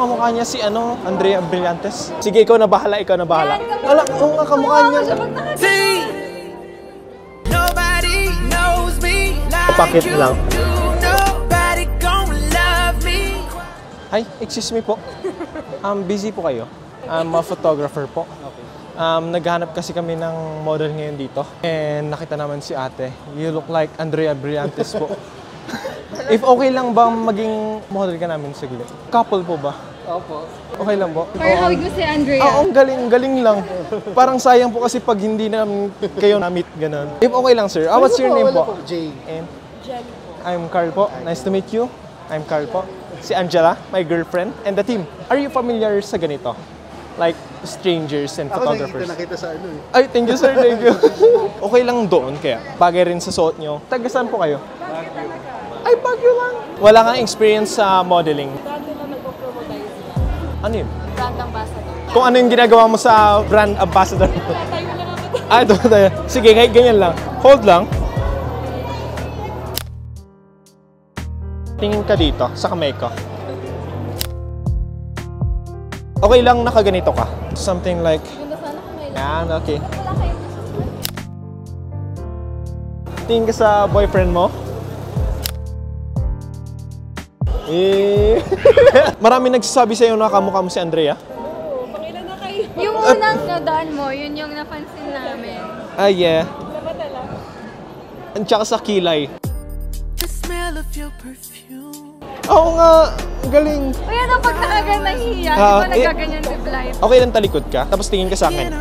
Kamukha niya si Andrea Brillantes. Sige, ikaw na bahala, ikaw na bahala. Wala, oo nga, kamukha niya. Pakit lang. Hi, excuse me po. Busy po kayo? I'm a photographer po. Naghahanap kasi kami ng model ngayon dito. And nakita naman si ate. You look like Andrea Brillantes po. If okay lang ba maging model ka namin saglit? Couple po ba? Opo. Okay lang po? Parang hawig mo si Andrea. Oo, galing lang. Parang sayang po kasi pag hindi namin kayo na-meet, ganun. If okay lang, sir. What's your name po? Jay. And I'm Carl po. Nice to meet you. I'm Carl po. Si Angela, my girlfriend, and the team. Are you familiar sa ganito? Like strangers and photographers? Ako nakita sa Ay, thank you sir, thank you. Okay lang doon kaya. Bagay rin sa suot nyo. Taga saan po kayo? Baguio. Ay, Baguio lang. Wala kang experience sa modeling? Dati lang nagpo-promotize. Ano yun? Brand ambassador. Kung ano yung ginagawa mo sa brand ambassador? Tayo lang ako. Ay, ito tayo. Sige, kahit ganyan lang. Hold lang. Tingin ka dito, sa kamay ko. Okay lang nakaganito ka. Something like... Ganda sana kung may Yan, okay. wala kayo. Tingin ka sa boyfriend mo. Marami nagsasabi sa'yo na kamukha mo si Andrea. Oo, pangilan na kayo. Yung unang nadaan mo, yun yung napansin namin. Ah, yeah. Diba talaga? At saka sa kilay. Oo nga, galing. Uy, ano pag nakaganang hiya, di ba nagaganyan reply? Okay lang talikod ka, tapos tingin ka sa akin.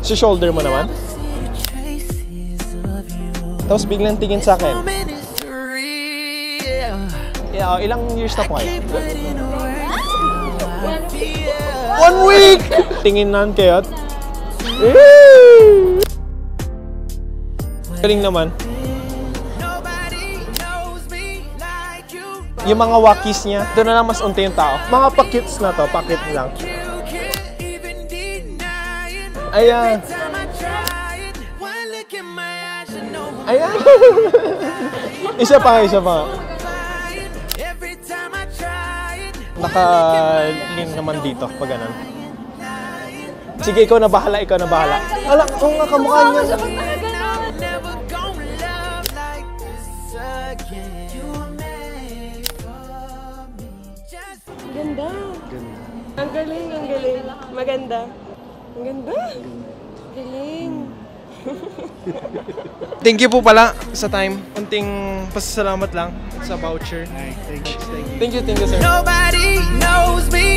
Sa shoulder mo naman. Tapos biglang tingin sa akin. Yeah, ilang years na po kayo? 1 week! Tingin nan kayo. Galing naman. Yung mga wakis niya, doon na lang mas unti yung tao. Mga pakits na to, pakit lang. Ayan. Ayan. Isa pa. Naka-lean naman dito, pag ganun. Sige, ikaw na bahala, Ala, oo nga, kamukha niya. Ganda. Ang galing. Maganda. Ang ganda. Galing. Thank you po pala sa time. Kunting pasasalamat lang sa voucher. Thank you. Thank you, sir. Nobody knows me